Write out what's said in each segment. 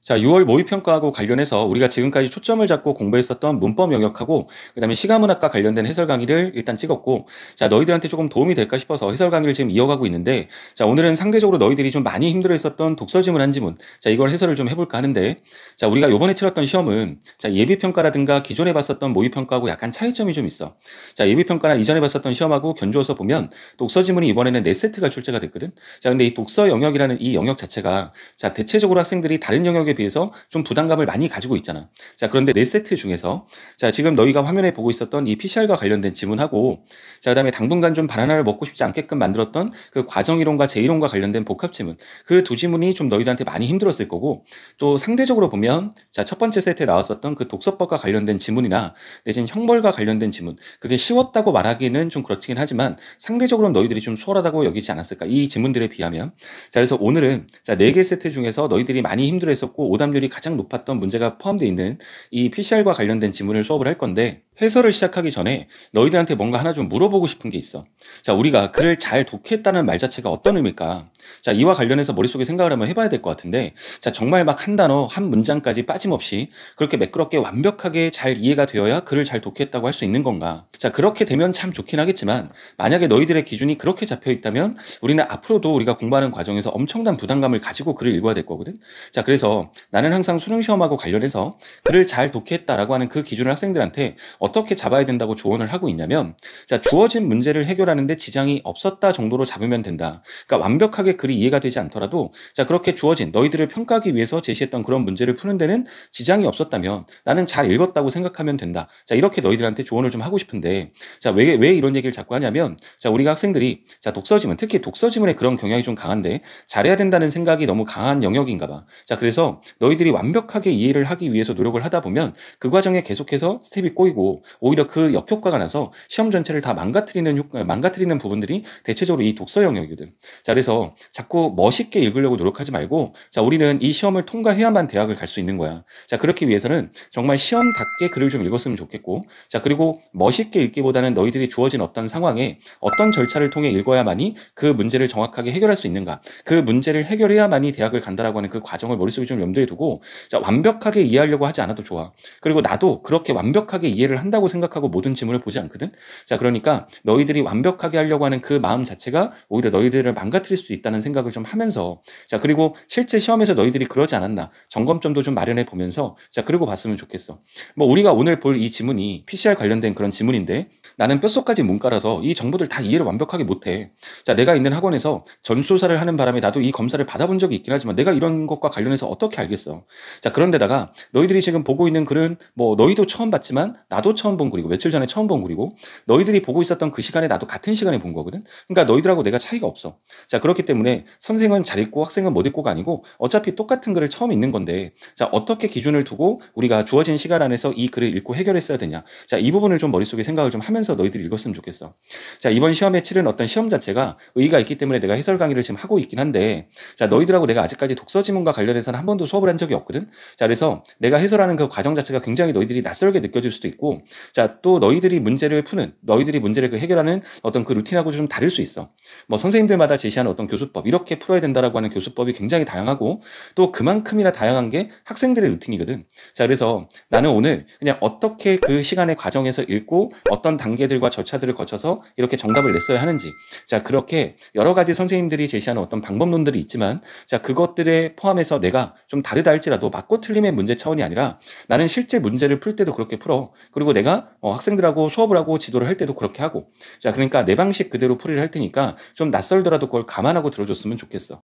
자, 6월 모의평가하고 관련해서 우리가 지금까지 초점을 잡고 공부했었던 문법 영역하고 그다음에 시가문학과 관련된 해설 강의를 일단 찍었고, 자, 너희들한테 조금 도움이 될까 싶어서 해설 강의를 지금 이어가고 있는데, 자, 오늘은 상대적으로 너희들이 좀 많이 힘들어했었던 독서 지문 한 지문, 자, 이걸 해설을 좀 해볼까 하는데, 자, 우리가 요번에 치렀던 시험은 자, 예비평가라든가 기존에 봤었던 모의평가하고 약간 차이점이 좀 있어. 자, 예비평가나 이전에 봤었던 시험하고 견주어서 보면 독서 지문이 이번에는 4세트가 출제가 됐거든. 자, 근데 이 독서 영역이라는 이 영역 자체가 자, 대체적으로 학생들이 다른 영역에 비해서 좀 부담감을 많이 가지고 있잖아. 자, 그런데 4세트 중에서 자, 지금 너희가 화면에 보고 있었던 이 PCR과 관련된 지문하고, 자, 그다음에 당분간 좀 바나나를 먹고 싶지 않게끔 만들었던 그 과정이론과 제1론과 관련된 복합 지문, 그 두 지문이 좀 너희들한테 많이 힘들었을 거고, 또 상대적으로 보면 자, 첫 번째 세트에 나왔었던 그 독서법과 관련된 지문이나 내지는 형벌과 관련된 지문, 그게 쉬웠다고 말하기는 좀 그렇긴 하지만 상대적으로 너희들이 좀 수월하다고 여기지 않았을까, 이 지문들에 비하면. 자, 그래서 오늘은 자, 4개 세트 중에서 너희들이 많이 힘들어했었고 오답률이 가장 높았던 문제가 포함되어 있는 이 PCR과 관련된 지문을 수업을 할 건데, 해설을 시작하기 전에 너희들한테 뭔가 하나 좀 물어보고 싶은 게 있어. 자, 우리가 글을 잘 독했다는 말 자체가 어떤 의미일까? 자, 이와 관련해서 머릿속에 생각을 한번 해봐야 될 것 같은데, 자, 정말 막 한 단어, 한 문장까지 빠짐없이 그렇게 매끄럽게 완벽하게 잘 이해가 되어야 글을 잘 독했다고 할 수 있는 건가? 자, 그렇게 되면 참 좋긴 하겠지만, 만약에 너희들의 기준이 그렇게 잡혀 있다면 우리는 앞으로도 우리가 공부하는 과정에서 엄청난 부담감을 가지고 글을 읽어야 될 거거든. 자, 그래서 나는 항상 수능 시험하고 관련해서 글을 잘 독했다라고 하는 그 기준을 학생들한테 어떻게 잡아야 된다고 조언을 하고 있냐면, 자, 주어진 문제를 해결하는데 지장이 없었다 정도로 잡으면 된다. 그러니까 완벽하게 글이 이해가 되지 않더라도 자, 그렇게 주어진 너희들을 평가하기 위해서 제시했던 그런 문제를 푸는 데는 지장이 없었다면 나는 잘 읽었다고 생각하면 된다. 자, 이렇게 너희들한테 조언을 좀 하고 싶은데, 자, 왜 이런 얘기를 자꾸 하냐면, 자, 우리가 학생들이 자, 독서지문, 특히 독서지문에 그런 경향이 좀 강한데 잘해야 된다는 생각이 너무 강한 영역인가 봐. 자, 그래서 너희들이 완벽하게 이해를 하기 위해서 노력을 하다 보면 그 과정에 계속해서 스텝이 꼬이고 오히려 그 역효과가 나서 시험 전체를 다 망가뜨리는 부분들이 대체적으로 이 독서 영역이거든. 자, 그래서 자꾸 멋있게 읽으려고 노력하지 말고, 자, 우리는 이 시험을 통과해야만 대학을 갈 수 있는 거야. 자, 그렇기 위해서는 정말 시험답게 글을 좀 읽었으면 좋겠고, 자, 그리고 멋있게 읽기보다는 너희들이 주어진 어떤 상황에 어떤 절차를 통해 읽어야만이 그 문제를 정확하게 해결할 수 있는가, 그 문제를 해결해야만이 대학을 간다라고 하는 그 과정을 머릿속에 좀 염두에 두고, 자, 완벽하게 이해하려고 하지 않아도 좋아. 그리고 나도 그렇게 완벽하게 이해를 한다고 생각하고 모든 지문을 보지 않거든. 자, 그러니까 너희들이 완벽하게 하려고 하는 그 마음 자체가 오히려 너희들을 망가뜨릴 수도 있다는 생각을 좀 하면서, 자, 그리고 실제 시험에서 너희들이 그러지 않았나 점검점도 좀 마련해 보면서, 자, 그리고 봤으면 좋겠어. 뭐 우리가 오늘 볼 이 지문이 PCR 관련된 그런 지문인데, 나는 뼛속까지 문과라서 이 정보들 다 이해를 완벽하게 못해. 자, 내가 있는 학원에서 전수조사를 하는 바람에 나도 이 검사를 받아본 적이 있긴 하지만 내가 이런 것과 관련해서 어떻게 알겠어. 자, 그런데다가 너희들이 지금 보고 있는 글은 뭐 너희도 처음 봤지만 나도 처음 본 글이고 며칠 전에 처음 본 글이고, 너희들이 보고 있었던 그 시간에 나도 같은 시간에 본 거거든. 그러니까 너희들하고 내가 차이가 없어. 자, 그렇기 때문에 선생은 잘 읽고 학생은 못 읽고가 아니고 어차피 똑같은 글을 처음 읽는 건데, 자, 어떻게 기준을 두고 우리가 주어진 시간 안에서 이 글을 읽고 해결했어야 되냐. 자, 이 부분을 좀 머릿속에 생각을 좀 하면서 너희들이 읽었으면 좋겠어. 자, 이번 시험에 치른 어떤 시험 자체가 의의가 있기 때문에 내가 해설 강의를 지금 하고 있긴 한데, 자, 너희들하고 내가 아직까지 독서 지문과 관련해서는 한 번도 수업을 한 적이 없거든. 자, 그래서 내가 해설하는 그 과정 자체가 굉장히 너희들이 낯설게 느껴질 수도 있고, 자, 또 너희들이 문제를 푸는, 너희들이 문제를 그 해결하는 어떤 그 루틴하고 좀 다를 수 있어. 뭐 선생님들마다 제시하는 어떤 교수법, 이렇게 풀어야 된다라고 하는 교수법이 굉장히 다양하고, 또 그만큼이나 다양한 게 학생들의 루틴이거든. 자, 그래서 나는 오늘 그냥 어떻게 그 시간의 과정에서 읽고 어떤 단계들과 절차들을 거쳐서 이렇게 정답을 냈어야 하는지, 자, 그렇게 여러 가지 선생님들이 제시하는 어떤 방법론들이 있지만, 자, 그것들에 포함해서 내가 좀 다르다 할지라도 맞고 틀림의 문제 차원이 아니라 나는 실제 문제를 풀 때도 그렇게 풀어. 그리고 내가 학생들하고 수업을 하고 지도를 할 때도 그렇게 하고, 자, 그러니까 내 방식 그대로 풀이를 할 테니까 좀 낯설더라도 그걸 감안하고 들어줬으면 좋겠어.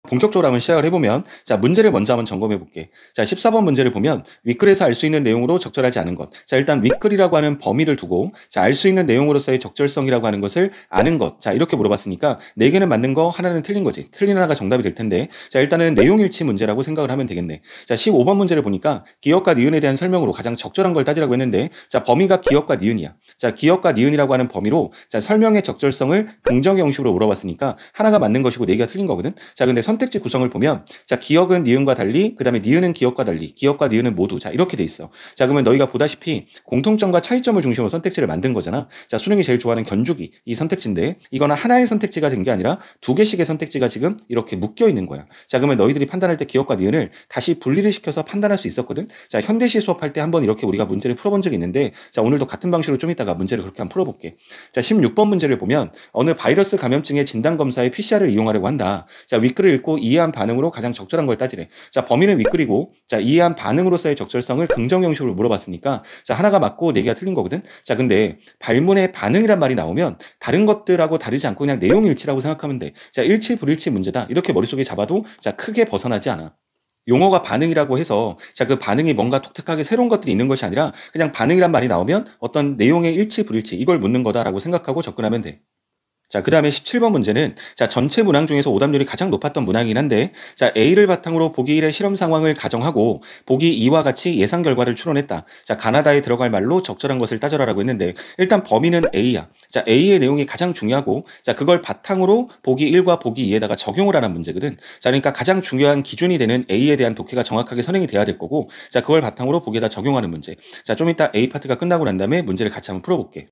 본격적으로 한번 시작을 해보면, 자, 문제를 먼저 한번 점검해 볼게. 자, 14번 문제를 보면 윗글에서 알 수 있는 내용으로 적절하지 않은 것. 자, 일단 윗글이라고 하는 범위를 두고, 자, 알 수 있는 내용으로서의 적절성이라고 하는 것을 아는 것. 자, 이렇게 물어봤으니까 4개는 맞는 거, 하나는 틀린 거지. 틀린 하나가 정답이 될 텐데, 자, 일단은 내용일치 문제라고 생각을 하면 되겠네. 자, 15번 문제를 보니까 기역과 니은에 대한 설명으로 가장 적절한 걸 따지라고 했는데, 자, 범위가 기역과 니은이야. 자, 기역과 니은이라고 하는 범위로 자, 설명의 적절성을 긍정 형식으로 물어봤으니까 하나가 맞는 것이고 4개가 틀린 거거든. 자, 근데 선택지 구성을 보면 자, 기억은 니은과 달리, 그다음에 니은은 기억과 달리, 기억과 니은은 모두 자, 이렇게 돼 있어. 자, 그러면 너희가 보다시피 공통점과 차이점을 중심으로 선택지를 만든 거잖아. 자, 수능이 제일 좋아하는 견주기 이 선택지인데 이거는 하나의 선택지가 된 게 아니라 두 개씩의 선택지가 지금 이렇게 묶여 있는 거야. 자, 그러면 너희들이 판단할 때 기억과 니은을 다시 분리를 시켜서 판단할 수 있었거든. 자, 현대시 수업할 때 한번 이렇게 우리가 문제를 풀어본 적이 있는데 자, 오늘도 같은 방식으로 좀 이따가 문제를 그렇게 한번 풀어볼게. 자, 16번 문제를 보면 어느 바이러스 감염증의 진단 검사에 PCR을 이용하려고 한다. 자, 윗글을 읽고 이해한 반응으로 가장 적절한 걸 따지래. 자, 범위는 윗글이고 자, 이해한 반응으로서의 적절성을 긍정 형식으로 물어봤으니까 자, 하나가 맞고 네 개가 틀린 거거든. 자, 근데 발문의 반응이란 말이 나오면 다른 것들하고 다르지 않고 그냥 내용 일치라고 생각하면 돼. 자, 일치 불일치 문제다. 이렇게 머릿속에 잡아도 자, 크게 벗어나지 않아. 용어가 반응이라고 해서 자, 그 반응이 뭔가 독특하게 새로운 것들이 있는 것이 아니라 그냥 반응이란 말이 나오면 어떤 내용의 일치 불일치 이걸 묻는 거다라고 생각하고 접근하면 돼. 자, 그 다음에 17번 문제는 자, 전체 문항 중에서 오답률이 가장 높았던 문항이긴 한데 자, A를 바탕으로 보기 1의 실험 상황을 가정하고 보기 2와 같이 예상 결과를 추론했다. 자, 가나다에 들어갈 말로 적절한 것을 따져라라고 했는데 일단 범위는 A야. 자, A의 내용이 가장 중요하고 자, 그걸 바탕으로 보기 1과 보기 2에다가 적용을 하는 문제거든. 자, 그러니까 가장 중요한 기준이 되는 A에 대한 독해가 정확하게 선행이 돼야 될 거고 자, 그걸 바탕으로 보기에다 적용하는 문제. 자, 좀 이따 A 파트가 끝나고 난 다음에 문제를 같이 한번 풀어볼게.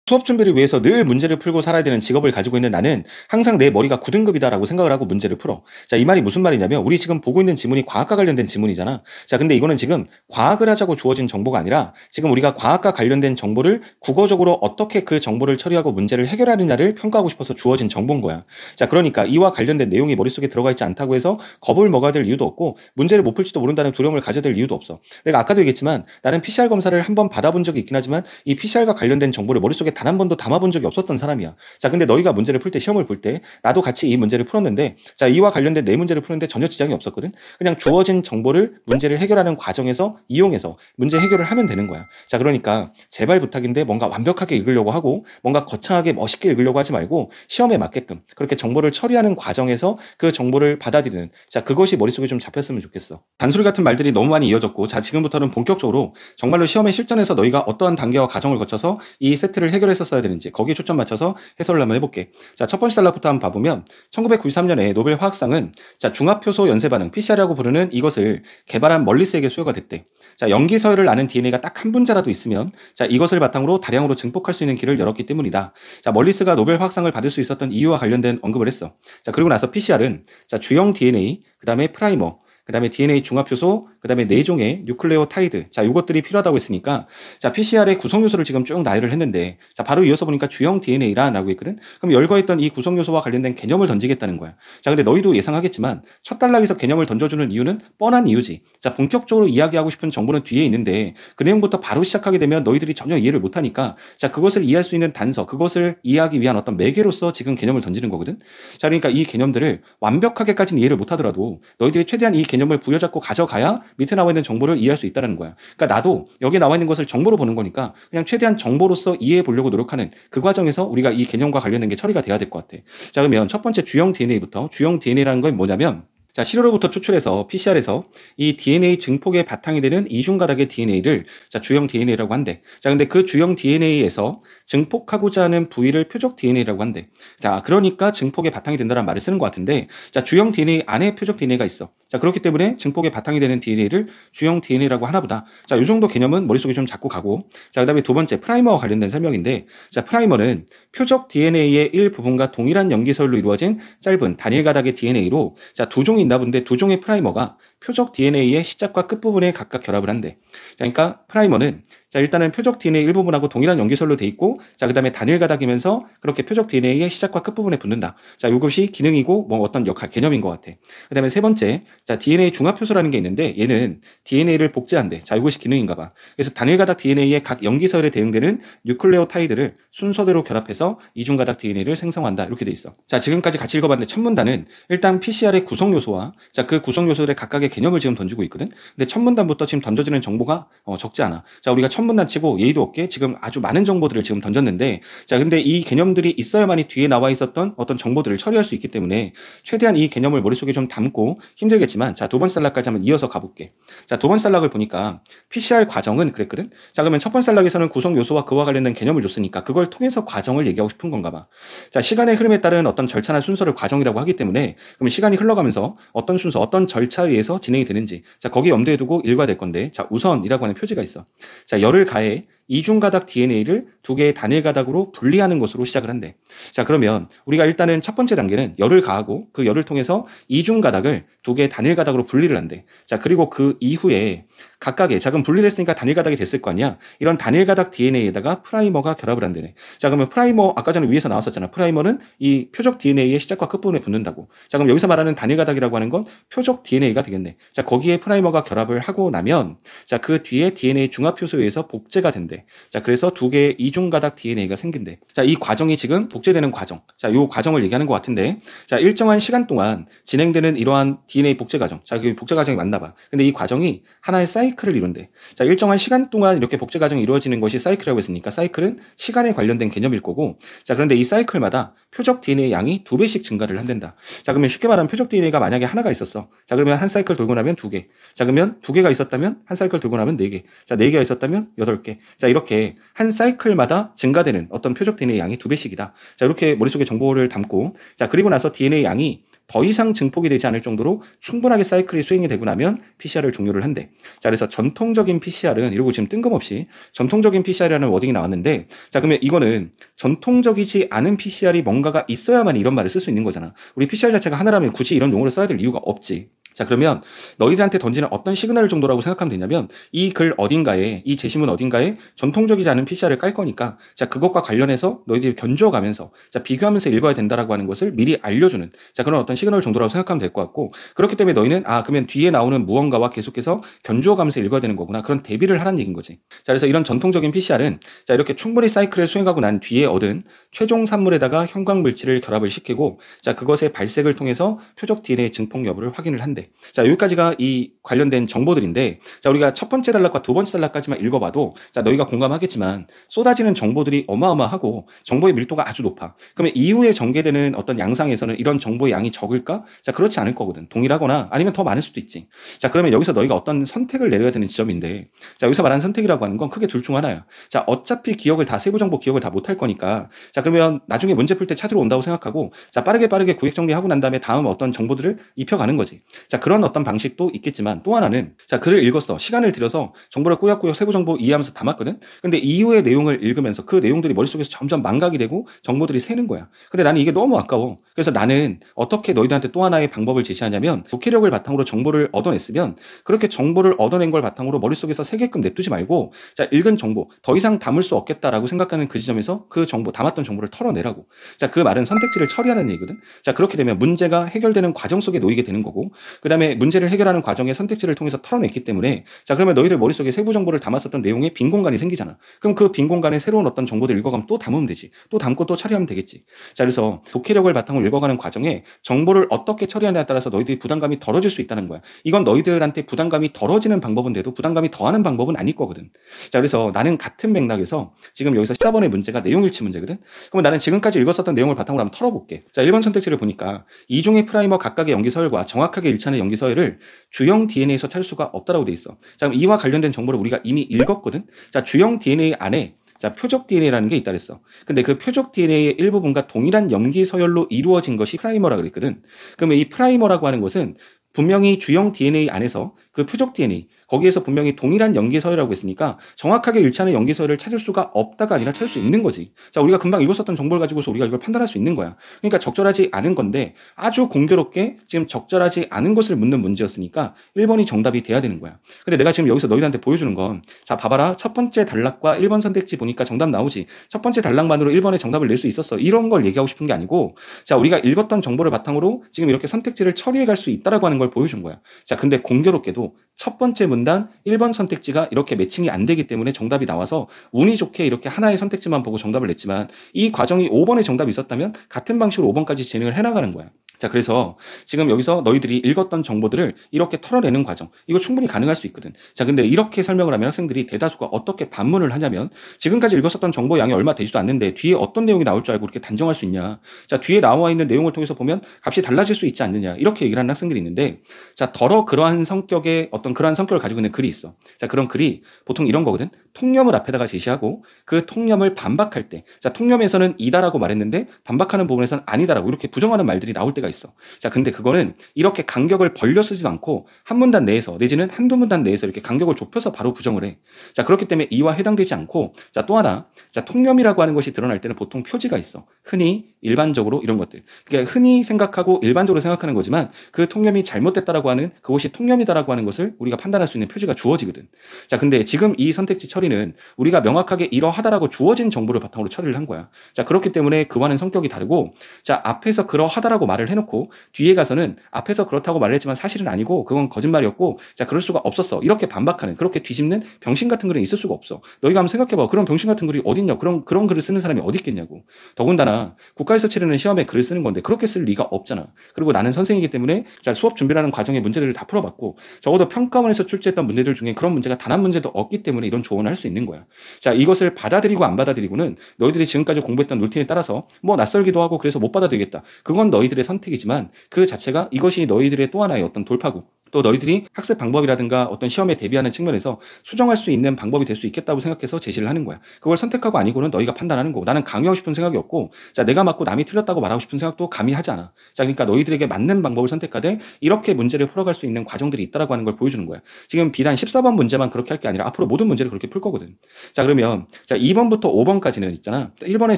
수업 준비를 위해서 늘 문제를 풀고 살아야 되는 직업을 가지고 있는 나는 항상 내 머리가 9등급이다라고 생각을 하고 문제를 풀어. 자, 이 말이 무슨 말이냐면 우리 지금 보고 있는 지문이 과학과 관련된 지문이잖아. 자, 근데 이거는 지금 과학을 하자고 주어진 정보가 아니라 지금 우리가 과학과 관련된 정보를 국어적으로 어떻게 그 정보를 처리하고 문제를 해결하느냐를 평가하고 싶어서 주어진 정보인 거야. 자, 그러니까 이와 관련된 내용이 머릿속에 들어가 있지 않다고 해서 겁을 먹어야 될 이유도 없고 문제를 못 풀지도 모른다는 두려움을 가져야 될 이유도 없어. 내가 아까도 얘기했지만 나는 PCR 검사를 한번 받아본 적이 있긴 하지만 이 PCR과 관련된 정보를 머릿속에 단 한 번도 담아본 적이 없었던 사람이야. 자, 근데 너희가 문제를 풀 때 시험을 볼 때 나도 같이 이 문제를 풀었는데 자, 이와 관련된 네 문제를 푸는데 전혀 지장이 없었거든. 그냥 주어진 정보를 문제를 해결하는 과정에서 이용해서 문제 해결을 하면 되는 거야. 자, 그러니까 제발 부탁인데 뭔가 완벽하게 읽으려고 하고 뭔가 거창하게 멋있게 읽으려고 하지 말고 시험에 맞게끔 그렇게 정보를 처리하는 과정에서 그 정보를 받아들이는 자, 그것이 머릿속에 좀 잡혔으면 좋겠어. 단소리 같은 말들이 너무 많이 이어졌고 자, 지금부터는 본격적으로 정말로 시험의 실전에서 너희가 어떠한 단계와 과정을 거쳐서 이 세트를 해결했었어야 되는지 거기에 초점 맞춰서 해설을 한번 해볼게. 자, 첫 번째 단락부터 한번 봐보면 1993년에 노벨 화학상은 자, 중합효소 연쇄 반응 PCR이라고 부르는 이것을 개발한 멀리스에게 수여가 됐대. 자, 염기 서열을 아는 DNA가 딱 한 분자라도 있으면 자, 이것을 바탕으로 다량으로 증폭할 수 있는 길을 열었기 때문이다. 자, 멀리스가 노벨 화학상을 받을 수 있었던 이유와 관련된 언급을 했어. 자, 그리고 나서 PCR은 자, 주형 DNA, 그 다음에 프라이머, 그 다음에 DNA 중합효소, 그 다음에 4종의 뉴클레오타이드. 자, 요것들이 필요하다고 했으니까, 자, PCR의 구성요소를 지금 쭉 나열을 했는데, 자, 바로 이어서 보니까 주형 DNA라고 했거든? 그럼 열거했던 이 구성요소와 관련된 개념을 던지겠다는 거야. 자, 근데 너희도 예상하겠지만, 첫 단락에서 개념을 던져주는 이유는 뻔한 이유지. 자, 본격적으로 이야기하고 싶은 정보는 뒤에 있는데, 그 내용부터 바로 시작하게 되면 너희들이 전혀 이해를 못하니까, 자, 그것을 이해할 수 있는 단서, 그것을 이해하기 위한 어떤 매개로서 지금 개념을 던지는 거거든? 자, 그러니까 이 개념들을 완벽하게까지는 이해를 못하더라도, 너희들이 최대한 이 개념을 부여잡고 가져가야 밑에 나와 있는 정보를 이해할 수 있다는 거야. 그러니까 나도 여기 나와 있는 것을 정보로 보는 거니까 그냥 최대한 정보로서 이해해 보려고 노력하는 그 과정에서 우리가 이 개념과 관련된 게 처리가 돼야 될 것 같아. 자, 그러면 첫 번째 주형 DNA부터 주형 DNA라는 건 뭐냐면 자, 시료로부터 추출해서 PCR에서 이 DNA 증폭의 바탕이 되는 이중가닥의 DNA를 자, 주형 DNA라고 한대. 자, 근데 그 주형 DNA에서 증폭하고자 하는 부위를 표적 DNA라고 한대. 자, 그러니까 증폭의 바탕이 된다는 말을 쓰는 것 같은데 자, 주형 DNA 안에 표적 DNA가 있어. 자, 그렇기 때문에 증폭의 바탕이 되는 DNA를 주형 DNA라고 하나보다. 자, 이 정도 개념은 머릿속에 좀 잡고 가고. 자, 그 다음에 두 번째 프라이머와 관련된 설명인데 자, 프라이머는 표적 DNA의 일부분과 동일한 염기서열로 이루어진 짧은 단일 가닥의 DNA로 자, 두 종이 있나 본데 두 종의 프라이머가 표적 DNA의 시작과 끝부분에 각각 결합을 한대. 자, 그러니까 프라이머는 자, 일단은 표적 DNA 일부분하고 동일한 염기설로 돼 있고 자, 그 다음에 단일 가닥이면서 그렇게 표적 DNA의 시작과 끝부분에 붙는다. 자, 이것이 기능이고 뭐 어떤 역할, 개념인 것 같아. 그 다음에 세 번째, 자, DNA 중합효소라는 게 있는데 얘는 DNA를 복제한대. 자, 이것이 기능인가 봐. 그래서 단일 가닥 DNA의 각 염기설에 대응되는 뉴클레오타이드를 순서대로 결합해서 이중가닥 DNA를 생성한다. 이렇게 돼 있어. 자, 지금까지 같이 읽어봤는데 첫 문단은 일단 PCR의 구성요소와 자, 그 구성요소들의 각각의 개념을 지금 던지고 있거든. 근데 첫 문단부터 지금 던져지는 정보가 적지 않아. 자, 우리가 첫 천문난치고 예의도 없게 지금 아주 많은 정보들을 지금 던졌는데, 자, 근데 이 개념들이 있어야만이 뒤에 나와 있었던 어떤 정보들을 처리할 수 있기 때문에 최대한 이 개념을 머릿속에 좀 담고 힘들겠지만, 자, 두 번째 단락까지 한번 이어서 가볼게. 자, 두 번째 단락을 보니까 PCR 과정은 그랬거든? 자, 그러면 첫 번째 단락에서는 구성 요소와 그와 관련된 개념을 줬으니까 그걸 통해서 과정을 얘기하고 싶은 건가 봐. 자, 시간의 흐름에 따른 어떤 절차나 순서를 과정이라고 하기 때문에, 그러면 시간이 흘러가면서 어떤 순서, 어떤 절차에 의해서 진행이 되는지, 자, 거기에 염두에 두고 일과될 건데, 자, 우선이라고 하는 표지가 있어. 자, 열을 가해 이중가닥 DNA를 두 개의 단일 가닥으로 분리하는 것으로 시작을 한대. 자, 그러면 우리가 일단은 첫 번째 단계는 열을 가하고 그 열을 통해서 이중가닥을 두 개의 단일 가닥으로 분리를 한대. 자, 그리고 그 이후에 각각의, 자, 그럼 분리를 했으니까 단일 가닥이 됐을 거 아니야? 이런 단일 가닥 DNA에다가 프라이머가 결합을 한대네. 자, 그러면 프라이머, 아까 전에 위에서 나왔었잖아. 프라이머는 이 표적 DNA의 시작과 끝부분에 붙는다고. 자, 그럼 여기서 말하는 단일 가닥이라고 하는 건 표적 DNA가 되겠네. 자, 거기에 프라이머가 결합을 하고 나면, 자, 그 뒤에 DNA 중합 효소에 의해서 복제가 된대. 자, 그래서 두 개의 이중가닥 DNA가 생긴대. 자, 이 과정이 지금 복제되는 과정. 자, 요 과정을 얘기하는 것 같은데, 자, 일정한 시간 동안 진행되는 이러한 DNA 복제 과정. 자, 그 복제 과정이 맞나 봐. 근데 이 과정이 하나의 사이클을 이룬대. 자, 일정한 시간 동안 이렇게 복제 과정이 이루어지는 것이 사이클이라고 했으니까 사이클은 시간에 관련된 개념일 거고, 자, 그런데 이 사이클마다 표적 DNA 양이 2배씩 증가를 한단다. 자, 그러면 쉽게 말하면 표적 DNA가 만약에 하나가 있었어. 자, 그러면 한 사이클 돌고 나면 2개. 자, 그러면 2개가 있었다면 한 사이클 돌고 나면 4개. 자, 4개가 있었다면 8개. 자, 이렇게 한 사이클마다 증가되는 어떤 표적 DNA 양이 2배씩이다. 자, 이렇게 머릿속에 정보를 담고, 자, 그리고 나서 DNA 양이 더 이상 증폭이 되지 않을 정도로 충분하게 사이클이 수행이 되고 나면 PCR을 종료를 한대. 자, 그래서 전통적인 PCR은, 이러고 지금 뜬금없이 전통적인 PCR이라는 워딩이 나왔는데, 자, 그러면 이거는 전통적이지 않은 PCR이 뭔가가 있어야만 이런 말을 쓸 수 있는 거잖아. 우리 PCR 자체가 하나라면 굳이 이런 용어를 써야 될 이유가 없지. 자, 그러면 너희들한테 던지는 어떤 시그널 정도라고 생각하면 되냐면, 이 글 어딘가에, 이 제시문 어딘가에 전통적이지 않은 PCR을 깔 거니까, 자, 그것과 관련해서 너희들이 견주어가면서, 자, 비교하면서 읽어야 된다라고 하는 것을 미리 알려주는, 자, 그런 어떤 시그널 정도라고 생각하면 될 것 같고, 그렇기 때문에 너희는, 아, 그러면 뒤에 나오는 무언가와 계속해서 견주어가면서 읽어야 되는 거구나, 그런 대비를 하라는 얘기인 거지. 자, 그래서 이런 전통적인 PCR은, 자, 이렇게 충분히 사이클을 수행하고 난 뒤에 얻은 최종 산물에다가 형광 물질을 결합을 시키고, 자, 그것의 발색을 통해서 표적 DNA 증폭 여부를 확인을 한대. 자, 여기까지가 이 관련된 정보들인데, 자, 우리가 첫 번째 단락과 두 번째 단락까지만 읽어봐도, 자, 너희가 공감하겠지만 쏟아지는 정보들이 어마어마하고 정보의 밀도가 아주 높아. 그러면 이후에 전개되는 어떤 양상에서는 이런 정보의 양이 적을까? 자, 그렇지 않을 거거든. 동일하거나 아니면 더 많을 수도 있지. 자, 그러면 여기서 너희가 어떤 선택을 내려야 되는 지점인데, 자, 여기서 말하는 선택이라고 하는 건 크게 둘 중 하나야. 자, 어차피 기억을 다, 세부 정보 기억을 다 못할 거니까, 자, 그러면 나중에 문제 풀 때 찾으러 온다고 생각하고, 자, 빠르게 구획 정리하고 난 다음에 다음 어떤 정보들을 입혀가는 거지. 자, 그런 어떤 방식도 있겠지만, 또 하나는, 자, 글을 읽었어. 시간을 들여서 정보를 꾸역꾸역 세부 정보 이해하면서 담았거든. 근데 이후의 내용을 읽으면서 그 내용들이 머릿속에서 점점 망각이 되고 정보들이 새는 거야. 근데 나는 이게 너무 아까워. 그래서 나는 어떻게 너희들한테 또 하나의 방법을 제시하냐면, 독해력을 바탕으로 정보를 얻어냈으면 그렇게 정보를 얻어낸 걸 바탕으로 머릿속에서 새게끔 냅두지 말고, 자, 읽은 정보 더 이상 담을 수 없겠다라고 생각하는 그 지점에서 그 정보, 담았던 정보를 털어내라고. 자, 그 말은 선택지를 처리하는 얘기거든. 자, 그렇게 되면 문제가 해결되는 과정 속에 놓이게 되는 거고, 그 다음에 문제를 해결하는 과정의 선택지를 통해서 털어냈기 때문에, 자, 그러면 너희들 머릿속에 세부 정보를 담았었던 내용에 빈 공간이 생기잖아. 그럼 그 빈 공간에 새로운 어떤 정보들 읽어가면 또 담으면 되지. 또 담고 또 처리하면 되겠지. 자, 그래서 독해력을 바탕으로 읽어가는 과정에 정보를 어떻게 처리하느냐에 따라서 너희들이 부담감이 덜어질 수 있다는 거야. 이건 너희들한테 부담감이 덜어지는 방법은 돼도 부담감이 더하는 방법은 아닐 거거든. 자, 그래서 나는 같은 맥락에서 지금 여기서 14번의 문제가 내용일치 문제거든. 그러면 나는 지금까지 읽었었던 내용을 바탕으로 한번 털어볼게. 자, 1번 선택지를 보니까 이종의 프라이머 각각의 연기 서열과 정확하게 일치하는 연기 서열을 주형 DNA에서 찾을 수가 없다라고 돼 있어. 자, 그럼 이와 관련된 정보를 우리가 이미 읽었거든. 자, 주형 DNA 안에, 자, 표적 DNA라는 게 있다 그랬어. 근데 그 표적 DNA의 일부분과 동일한 염기 서열로 이루어진 것이 프라이머라 그랬거든. 그러면 이 프라이머라고 하는 것은 분명히 주형 DNA 안에서 그 표적 DNA, 거기에서 분명히 동일한 연기 서열이라고 했으니까 정확하게 일치하는 연기 서열을 찾을 수가 없다가 아니라 찾을 수 있는 거지. 자, 우리가 금방 읽었었던 정보를 가지고서 우리가 이걸 판단할 수 있는 거야. 그러니까 적절하지 않은 건데 아주 공교롭게 지금 적절하지 않은 것을 묻는 문제였으니까 1번이 정답이 돼야 되는 거야. 근데 내가 지금 여기서 너희들한테 보여주는 건, 자, 봐봐라. 첫 번째 단락과 1번 선택지 보니까 정답 나오지. 첫 번째 단락만으로 1번의 정답을 낼 수 있었어. 이런 걸 얘기하고 싶은 게 아니고, 자, 우리가 읽었던 정보를 바탕으로 지금 이렇게 선택지를 처리해 갈 수 있다라고 하는 걸 보여준 거야. 자, 근데 공교롭게도 첫 번째 문단 1번 선택지가 이렇게 매칭이 안 되기 때문에 정답이 나와서 운이 좋게 이렇게 하나의 선택지만 보고 정답을 냈지만, 이 과정이 5번에 정답이 있었다면 같은 방식으로 5번까지 진행을 해나가는 거야. 자, 그래서 지금 여기서 너희들이 읽었던 정보들을 이렇게 털어내는 과정, 이거 충분히 가능할 수 있거든. 자, 근데 이렇게 설명을 하면 학생들이 대다수가 어떻게 반문을 하냐면, 지금까지 읽었었던 정보 양이 얼마 되지도 않는데 뒤에 어떤 내용이 나올 줄 알고 이렇게 단정할 수 있냐. 자, 뒤에 나와 있는 내용을 통해서 보면 값이 달라질 수 있지 않느냐. 이렇게 얘기를 하는 학생들이 있는데, 자, 더러 그러한 성격의 어떤 그러한 성격을 가지고 있는 글이 있어. 자, 그런 글이 보통 이런 거거든. 통념을 앞에다가 제시하고 그 통념을 반박할 때, 자, 통념에서는 이다라고 말했는데 반박하는 부분에서는 아니다라고 이렇게 부정하는 말들이 나올 때가 있어. 자, 근데 그거는 이렇게 간격을 벌려 쓰지도 않고 한 문단 내에서 내지는 한두 문단 내에서 이렇게 간격을 좁혀서 바로 부정을 해. 자, 그렇기 때문에 이와 해당되지 않고, 자, 또 하나, 자, 통념이라고 하는 것이 드러날 때는 보통 표지가 있어. 흔히 일반적으로 이런 것들. 그러니까 흔히 생각하고 일반적으로 생각하는 거지만 그 통념이 잘못됐다라고 하는, 그것이 통념이다라고 하는 것을 우리가 판단할 수 있는 표지가 주어지거든. 자, 근데 지금 이 선택지 처리는 우리가 명확하게 이러하다라고 주어진 정보를 바탕으로 처리를 한 거야. 자, 그렇기 때문에 그와는 성격이 다르고, 자, 앞에서 그러하다라고 말을 해놓고 뒤에 가서는 앞에서 그렇다고 말을 했지만 사실은 아니고 그건 거짓말이었고, 자, 그럴 수가 없었어, 이렇게 반박하는, 그렇게 뒤집는 병신 같은 글은 있을 수가 없어. 너희가 한번 생각해봐. 그런 병신 같은 글이 어딨냐. 그런 글을 쓰는 사람이 어디 있겠냐고. 더군다나 국가에서 치르는 시험에 글을 쓰는 건데 그렇게 쓸 리가 없잖아. 그리고 나는 선생이기 때문에 자, 수업 준비라는 과정의 문제들을 다 풀어봤고, 적어도 평가원에서 출제했던 문제들 중에 그런 문제가 단 한 문제도 없기 때문에 이런 조언을 할 수 있는 거야. 자, 이것을 받아들이고 안 받아들이고는 너희들이 지금까지 공부했던 루틴에 따라서 뭐 낯설기도 하고 그래서 못 받아들이겠다, 그건 너희들의 선택이지만 그 자체가 이것이 너희들의 또 하나의 어떤 돌파구, 또 너희들이 학습 방법이라든가 어떤 시험에 대비하는 측면에서 수정할 수 있는 방법이 될 수 있겠다고 생각해서 제시를 하는 거야. 그걸 선택하고 아니고는 너희가 판단하는 거고, 나는 강요하고 싶은 생각이 없고, 자, 내가 맞고 남이 틀렸다고 말하고 싶은 생각도 감히 하지 않아. 자, 그러니까 너희들에게 맞는 방법을 선택하되 이렇게 문제를 풀어갈 수 있는 과정들이 있다라고 하는 걸 보여주는 거야. 지금 비단 14번 문제만 그렇게 할 게 아니라 앞으로 모든 문제를 그렇게 풀 거거든. 자, 그러면 자, 2번부터 5번까지는 있잖아. 1번의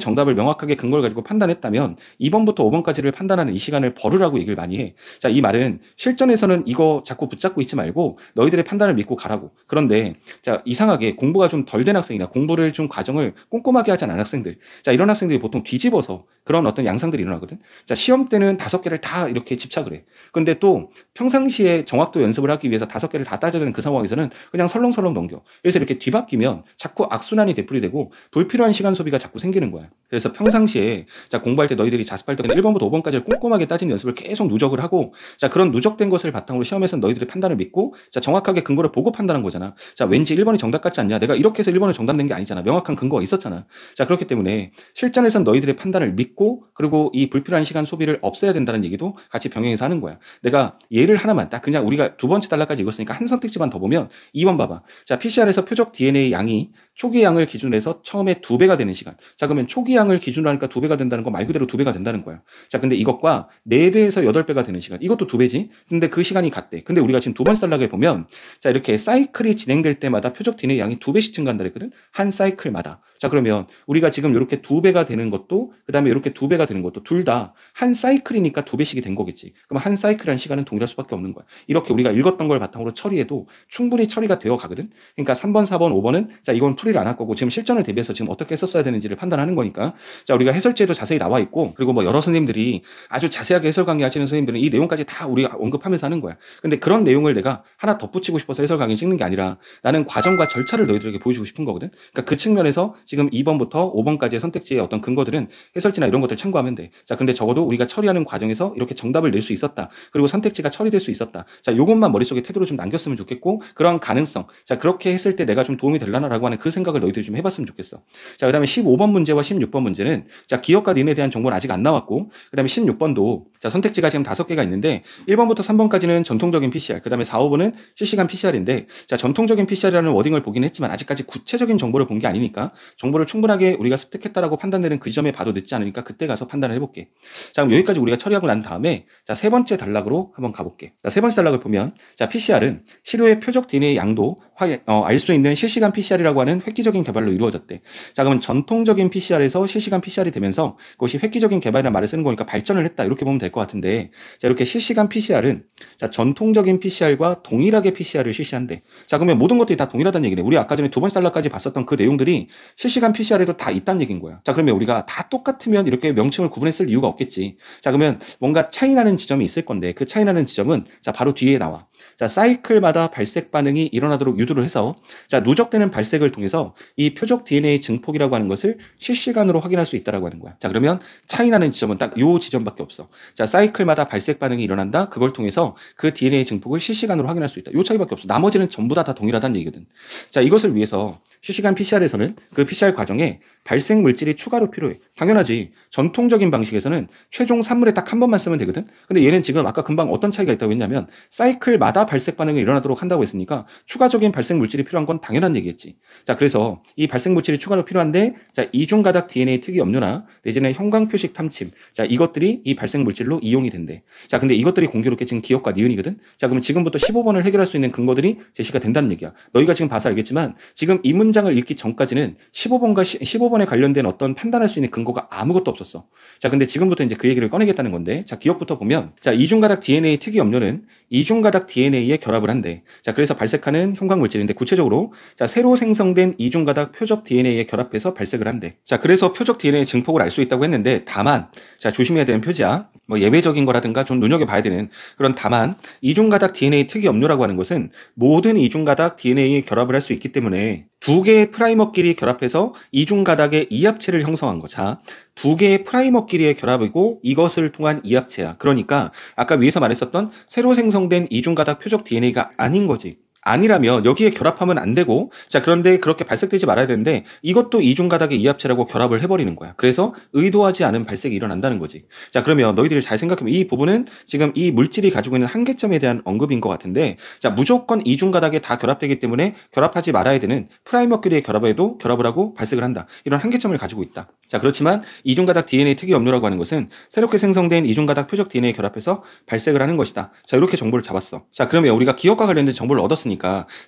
정답을 명확하게 근거를 가지고 판단했다면 2번부터 5번까지를 판단하는 이 시간을 벌으라고 얘기를 많이 해. 자, 이 말은 실전에서는 이거 자꾸 붙잡고 있지 말고 너희들의 판단을 믿고 가라고. 그런데 자, 이상하게 공부가 좀 덜 된 학생이나 공부를 좀 과정을 꼼꼼하게 하지 않은 학생들, 자, 이런 학생들이 보통 뒤집어서 그런 어떤 양상들이 일어나거든. 자, 시험 때는 5개를 다 이렇게 집착을 해. 근데 또 평상시에 정확도 연습을 하기 위해서 5개를 다 따져야 되는 그 상황에서는 그냥 설렁설렁 넘겨. 그래서 이렇게 뒤바뀌면 자꾸 악순환이 되풀이되고 불필요한 시간 소비가 자꾸 생기는 거야. 그래서 평상시에 자, 공부할 때 너희들이 자습할 때 1번부터 5번까지를 꼼꼼하게 따지는 연습을 계속 누적을 하고, 자, 그런 누적된 것을 바탕으로 시험에서는 너희들의 판단을 믿고, 자, 정확하게 근거를 보고 판단한 거잖아. 자, 왠지 1번이 정답 같지 않냐. 내가 이렇게 해서 1번을 정답 낸 게 아니잖아. 명확한 근거가 있었잖아. 자, 그렇기 때문에 실전에서는 너희들의 판단을 믿고, 그리고 이 불필요한 시간 소비를 없애야 된다는 얘기도 같이 병행해서 하는 거야. 내가 예를 하나만 딱, 그냥 우리가 두 번째 단락까지 읽었으니까 한 선택지만 더 보면 2번 봐봐. 자, PCR에서 표적 DNA 양이 초기 양을 기준으로 해서 처음에 2배가 되는 시간. 자, 그러면 초기 양을 기준으로 하니까 2배가 된다는 거 말 그대로 2배가 된다는 거야. 자, 근데 이것과 4배에서 8배가 되는 시간. 이것도 2배지. 근데 그 시간이 같대. 근데 우리가 지금 두 번째 단락에 보면, 자, 이렇게 사이클이 진행될 때마다 표적 DNA 양이 2배씩 증가한다 그랬거든. 한 사이클마다. 자, 그러면 우리가 지금 이렇게 2배가 되는 것도, 그 다음에 이렇게 2배가 되는 것도 둘 다 한 사이클이니까 2배씩이 된 거겠지. 그럼 한 사이클이라는 시간은 동일할 수밖에 없는 거야. 이렇게 우리가 읽었던 걸 바탕으로 처리해도 충분히 처리가 되어 가거든. 그러니까 3번, 4번, 5번은 자, 이건 풀이를 안 할 거고 지금 실전을 대비해서 지금 어떻게 했었어야 되는지를 판단하는 거니까. 자, 우리가 해설지에도 자세히 나와 있고, 그리고 뭐 여러 선생님들이 아주 자세하게 해설 강의 하시는 선생님들은 이 내용까지 다 우리가 언급하면서 하는 거야. 근데 그런 내용을 내가 하나 덧붙이고 싶어서 해설 강의 찍는 게 아니라 나는 과정과 절차를 너희들에게 보여주고 싶은 거거든. 그러니까 그 측면에서 지금 2번부터 5번까지의 선택지의 어떤 근거들은 해설지나 이런 것들 참고하면 돼. 자, 근데 적어도 우리가 처리하는 과정에서 이렇게 정답을 낼 수 있었다. 그리고 선택지가 처리될 수 있었다. 자, 요것만 머릿속에 태도로 좀 남겼으면 좋겠고, 그런 가능성. 자, 그렇게 했을 때 내가 좀 도움이 되려나라고 하는 그 생각을 너희들이 좀 해봤으면 좋겠어. 자, 그 다음에 15번 문제와 16번 문제는 자, 기업과 니인에 대한 정보는 아직 안 나왔고, 그 다음에 16번도 자, 선택지가 지금 5개가 있는데 1번부터 3번까지는 전통적인 PCR, 그 다음에 4, 5번은 실시간 PCR인데, 자, 전통적인 PCR이라는 워딩을 보긴 했지만 아직까지 구체적인 정보를 본 게 아니니까 정보를 충분하게 우리가 습득했다라고 판단되는 그 지점에 봐도 늦지 않으니까 그때 가서 판단을 해볼게. 자, 그럼 여기까지 우리가 처리하고 난 다음에 자, 세 번째 단락으로 한번 가볼게. 자, 세 번째 단락을 보면 자, PCR은 시료의 표적 DNA 양도 알 수 있는 실시간 PCR이라고 하는 획기적인 개발로 이루어졌대. 자, 그러면 전통적인 PCR에서 실시간 PCR이 되면서 그것이 획기적인 개발이라는 말을 쓰는 거니까 발전을 했다, 이렇게 보면 될 것 같은데, 자, 이렇게 실시간 PCR은 자, 전통적인 PCR과 동일하게 PCR을 실시한대. 자, 그러면 모든 것들이 다 동일하다는 얘기네. 우리 아까 전에 두 번째 단락까지 봤었던 그 내용들이 실시간 PCR에도 다 있다는 얘기인 거야. 자, 그러면 우리가 다 똑같으면 이렇게 명칭을 구분했을 이유가 없겠지. 자, 그러면 뭔가 차이나는 지점이 있을 건데 그 차이나는 지점은 자, 바로 뒤에 나와. 자, 사이클마다 발색 반응이 일어나도록 유도를 해서 자, 누적되는 발색을 통해서 이 표적 DNA 증폭이라고 하는 것을 실시간으로 확인할 수 있다라고 하는 거야. 자, 그러면 차이 나는 지점은 딱 요 지점밖에 없어. 자, 사이클마다 발색 반응이 일어난다. 그걸 통해서 그 DNA 증폭을 실시간으로 확인할 수 있다. 요 차이밖에 없어. 나머지는 전부 다 동일하다는 얘기거든. 자, 이것을 위해서 실시간 PCR에서는 그 PCR 과정에 발색 물질이 추가로 필요해. 당연하지. 전통적인 방식에서는 최종 산물에 딱 한 번만 쓰면 되거든. 근데 얘는 지금 아까 금방 어떤 차이가 있다고 했냐면 사이클마다 발색 반응이 일어나도록 한다고 했으니까 추가적인 발색 물질이 필요한 건 당연한 얘기겠지. 자, 그래서 이 발색 물질이 추가로 필요한데 자, 이중가닥 DNA 특이 염료나 내지는 형광 표식 탐침. 자, 이것들이 이 발색 물질로 이용이 된대. 자, 근데 이것들이 공교롭게 지금 기억과 니은이거든. 자, 그러면 지금부터 15번을 해결할 수 있는 근거들이 제시가 된다는 얘기야. 너희가 지금 봐서 알겠지만 지금 이 문장을 읽기 전까지는 15번에 관련된 어떤 판단할 수 있는 근거가 아무것도 없었어. 자, 근데 지금부터 이제 그 얘기를 꺼내겠다는 건데, 자, 기억부터 보면, 자, 이중가닥 DNA 특이 염료는 이중가닥 DNA에 결합을 한대. 자, 그래서 발색하는 형광물질인데 구체적으로, 자, 새로 생성된 이중가닥 표적 DNA에 결합해서 발색을 한대. 자, 그래서 표적 DNA 증폭을 알 수 있다고 했는데, 다만, 자, 조심해야 되는 표지야. 뭐 예외적인 거라든가 좀 눈여겨봐야 되는 그런 다만, 이중가닥 DNA 특이 염료라고 하는 것은 모든 이중가닥 DNA에 결합을 할 수 있기 때문에 두 개의 프라이머끼리 결합해서 이중가닥의 이합체를 형성한 거. 자, 두 개의 프라이머끼리의 결합이고 이것을 통한 이합체야. 그러니까 아까 위에서 말했었던 새로 생성된 이중가닥 표적 DNA가 아닌 거지. 아니라면 여기에 결합하면 안 되고, 자, 그런데 그렇게 발색되지 말아야 되는데 이것도 이중가닥의 이합체라고 결합을 해버리는 거야. 그래서 의도하지 않은 발색이 일어난다는 거지. 자, 그러면 너희들이 잘 생각해보면 이 부분은 지금 이 물질이 가지고 있는 한계점에 대한 언급인 것 같은데, 자, 무조건 이중가닥에 다 결합되기 때문에 결합하지 말아야 되는 프라이머끼리의 결합에도 결합을 하고 발색을 한다. 이런 한계점을 가지고 있다. 자, 그렇지만 이중가닥 DNA 특이 염료라고 하는 것은 새롭게 생성된 이중가닥 표적 DNA에 결합해서 발색을 하는 것이다. 자, 이렇게 정보를 잡았어. 자, 그러면 우리가 기억과 관련된 정보를 얻었으니까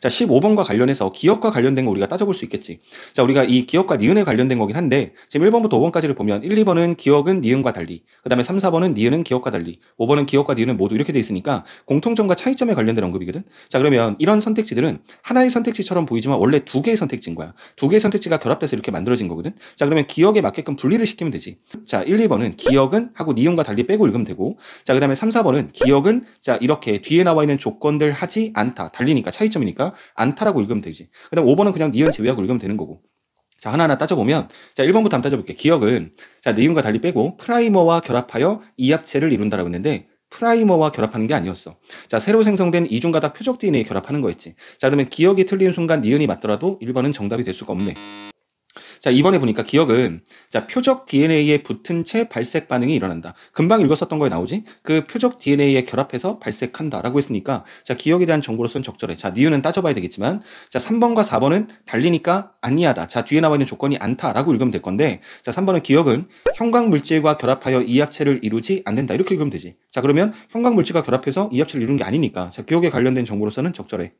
자, 15번과 관련해서 기억과 관련된 거 우리가 따져볼 수 있겠지. 자, 우리가 이 기억과 니은에 관련된 거긴 한데 지금 1번부터 5번까지를 보면 1, 2번은 기억은 니은과 달리, 그 다음에 3, 4번은 니은은 기억과 달리, 5번은 기억과 니은은 모두 이렇게 돼 있으니까 공통점과 차이점에 관련된 언급이거든. 자, 그러면 이런 선택지들은 하나의 선택지처럼 보이지만 원래 두 개의 선택지인 거야. 두 개의 선택지가 결합돼서 이렇게 만들어진 거거든. 자, 그러면 기억에 맞게끔 분리를 시키면 되지. 자, 1, 2번은 기억은 하고 니은과 달리 빼고 읽으면 되고, 자, 그 다음에 3, 4번은 기억은 자, 이렇게 뒤에 나와 있는 조건들 하지 않다. 달리니까 차이점이니까 않다라고 읽으면 되지. 그 다음에 5번은 그냥 니은 제외하고 읽으면 되는 거고. 자, 하나하나 따져보면, 자, 1번부터 한번 따져볼게. 기억은, 자, 니은과 달리 빼고 프라이머와 결합하여 이합체를 이룬다라고 했는데, 프라이머와 결합하는 게 아니었어. 자, 새로 생성된 이중가닥 표적 DNA에 결합하는 거였지. 자, 그러면 기억이 틀린 순간 니은이 맞더라도 1번은 정답이 될 수가 없네. 자, 이번에 보니까 기억은 자, 표적 DNA에 붙은 채 발색 반응이 일어난다. 금방 읽었었던 거에 나오지? 그 표적 DNA에 결합해서 발색한다라고 했으니까 자, 기억에 대한 정보로서는 적절해. 자, 니은은 따져봐야 되겠지만 자, 3번과 4번은 달리니까 아니하다. 자, 뒤에 나와 있는 조건이 않다라고 읽으면 될 건데 자, 3번은 기억은 형광물질과 결합하여 이합체를 이루지 않는다. 이렇게 읽으면 되지. 자, 그러면 형광물질과 결합해서 이합체를 이룬 게 아니니까 자, 기억에 관련된 정보로서는 적절해.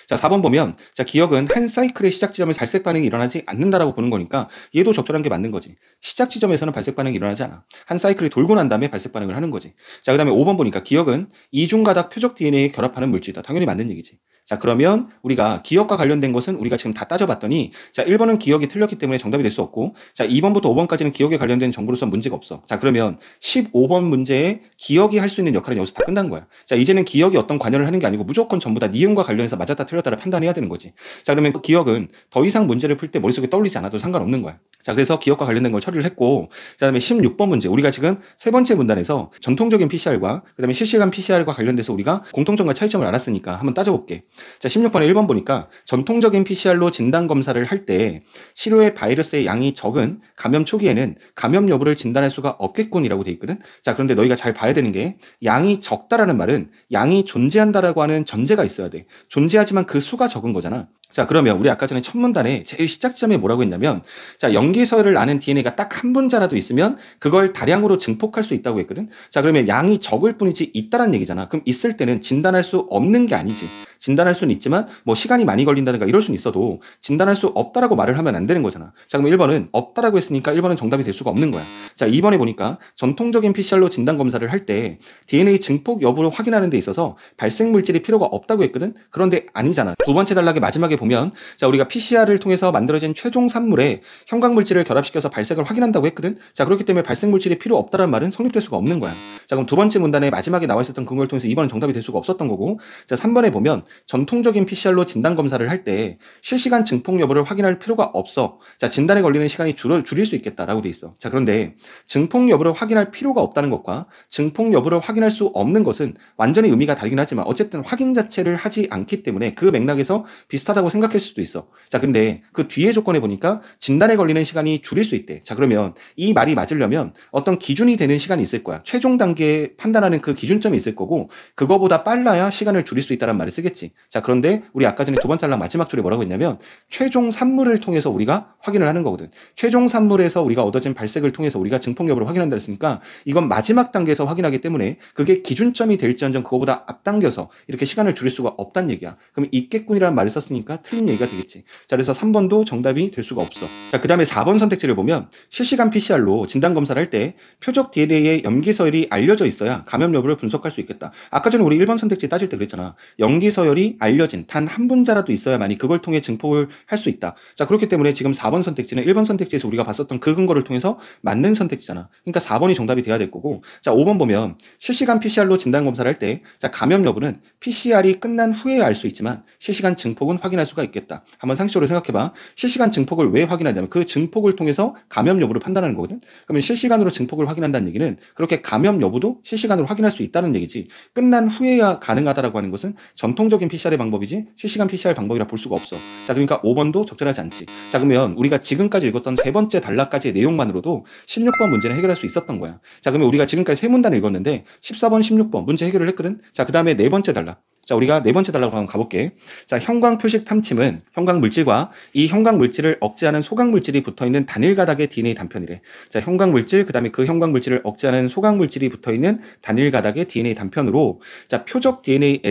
자, 4번 보면 자, 기억은 한 사이클의 시작 지점에서 발색 반응이 일어나지 않는다라고 보는 거니까 얘도 적절한 게 맞는 거지. 시작 지점에서는 발색 반응이 일어나지 않아. 한 사이클이 돌고 난 다음에 발색 반응을 하는 거지. 자, 그다음에 5번 보니까 기억은 이중가닥 표적 DNA에 결합하는 물질이다. 당연히 맞는 얘기지. 자, 그러면 우리가 기억과 관련된 것은 우리가 지금 다 따져봤더니 자, 1번은 기억이 틀렸기 때문에 정답이 될 수 없고 자, 2번부터 5번까지는 기억에 관련된 정보로서 문제가 없어. 자, 그러면 15번 문제에 기억이 할 수 있는 역할은 여기서 다 끝난 거야. 자, 이제는 기억이 어떤 관여를 하는 게 아니고 무조건 전부 다 니은과 관련해서 맞았다 틀렸다를 판단해야 되는 거지. 자, 그러면 그 기억은 더 이상 문제를 풀 때 머릿속에 떠올리지 않아도 상관없는 거야. 자, 그래서 기억과 관련된 걸 처리를 했고, 자, 그다음에 16번 문제. 우리가 지금 세 번째 문단에서 전통적인 PCR과 그다음에 실시간 PCR과 관련돼서 우리가 공통점과 차이점을 알았으니까 한번 따져볼게. 자, 16번에 1번 보니까 전통적인 PCR로 진단 검사를 할 때 시료의 바이러스의 양이 적은 감염 초기에는 감염 여부를 진단할 수가 없겠군이라고 돼 있거든. 자, 그런데 너희가 잘 봐야 되는 게 양이 적다라는 말은 양이 존재한다라고 하는 전제가 있어야 돼. 존재하지만 그 수가 적은 거잖아. 자, 그러면 우리 아까 전에 첫 문단에 제일 시작 지점에 뭐라고 했냐면 자, 염기서열을 아는 DNA가 딱 한 분자라도 있으면 그걸 다량으로 증폭할 수 있다고 했거든. 자, 그러면 양이 적을 뿐이지 있다란 얘기잖아. 그럼 있을 때는 진단할 수 없는 게 아니지. 진단할 수는 있지만 뭐 시간이 많이 걸린다든가 이럴 수는 있어도 진단할 수 없다라고 말을 하면 안 되는 거잖아. 자, 그럼 1번은 없다라고 했으니까 1번은 정답이 될 수가 없는 거야. 자, 2번에 보니까 전통적인 PCR로 진단 검사를 할 때 DNA 증폭 여부를 확인하는 데 있어서 발생 물질이 필요가 없다고 했거든. 그런데 아니잖아. 두 번째 단락의 마지막에 보면 자, 우리가 PCR을 통해서 만들어진 최종 산물에 형광물질을 결합시켜서 발색을 확인한다고 했거든. 자, 그렇기 때문에 발색물질이 필요 없다는 말은 성립될 수가 없는 거야. 자, 그럼 두 번째 문단에 마지막에 나와 있었던 근거를 통해서 2번은 정답이 될 수가 없었던 거고, 자, 3번에 보면 전통적인 PCR로 진단 검사를 할 때 실시간 증폭 여부를 확인할 필요가 없어. 자, 진단에 걸리는 시간이 줄일 수 있겠다라고 돼 있어. 자, 그런데 증폭 여부를 확인할 필요가 없다는 것과 증폭 여부를 확인할 수 없는 것은 완전히 의미가 다르긴 하지만 어쨌든 확인 자체를 하지 않기 때문에 그 맥락에서 비슷하다고 생각할 수도 있어. 자, 근데 그 뒤에 조건에 보니까 진단에 걸리는 시간이 줄일 수 있대. 자, 그러면 이 말이 맞으려면 어떤 기준이 되는 시간이 있을 거야. 최종 단계에 판단하는 그 기준점이 있을 거고, 그거보다 빨라야 시간을 줄일 수 있다는 말을 쓰겠지. 자, 그런데 우리 아까 전에 두 번째 단락 마지막 줄에 뭐라고 했냐면 최종 산물을 통해서 우리가 확인을 하는 거거든. 최종 산물에서 우리가 얻어진 발색을 통해서 우리가 증폭 여부를 확인한다 했으니까 이건 마지막 단계에서 확인하기 때문에 그게 기준점이 될지언정 그거보다 앞당겨서 이렇게 시간을 줄일 수가 없다는 얘기야. 그럼 있겠군이라는 말을 썼으니까 틀린 얘기가 되겠지. 자, 그래서 3번도 정답이 될 수가 없어. 자, 그 다음에 4번 선택지를 보면 실시간 PCR로 진단검사를 할 때 표적 DNA의 염기서열이 알려져 있어야 감염 여부를 분석할 수 있겠다. 아까 전에 우리 1번 선택지 따질 때 그랬잖아. 염기서열이 알려진 단 한 분자라도 있어야만이 그걸 통해 증폭을 할 수 있다. 자, 그렇기 때문에 지금 4번 선택지는 1번 선택지에서 우리가 봤었던 그 근거를 통해서 맞는 선택지잖아. 그러니까 4번이 정답이 돼야 될 거고, 자, 5번 보면 실시간 PCR로 진단검사를 할 때 자, 감염 여부는 PCR이 끝난 후에 알 수 있지만 실시간 증폭은 확인할 수가 있겠다. 한번 상식적으로 생각해봐. 실시간 증폭을 왜 확인하냐면 그 증폭을 통해서 감염 여부를 판단하는 거거든. 그러면 실시간으로 증폭을 확인한다는 얘기는 그렇게 감염 여부도 실시간으로 확인할 수 있다는 얘기지. 끝난 후에야 가능하다라고 하는 것은 전통적인 PCR의 방법이지 실시간 PCR 방법이라 볼 수가 없어. 자, 그러니까 5번도 적절하지 않지. 자, 그러면 우리가 지금까지 읽었던 세 번째 단락까지의 내용만으로도 16번 문제는 해결할 수 있었던 거야. 자, 그러면 우리가 지금까지 세 문단을 읽었는데 14번, 16번 문제 해결을 했거든. 자, 그 다음에 네 번째 단락. 자, 우리가 네 번째 단락으로 한번 가볼게. 자, 형광 표식 탐침은 형광 물질과 이 형광 물질을 억제하는 소각 물질이 붙어 있는 단일 가닥의 DNA 단편이래. 자, 형광 물질, 그 다음에 그 형광 물질을 억제하는 소각 물질이 붙어 있는 단일 가닥의 DNA 단편으로 자, 표적 DNA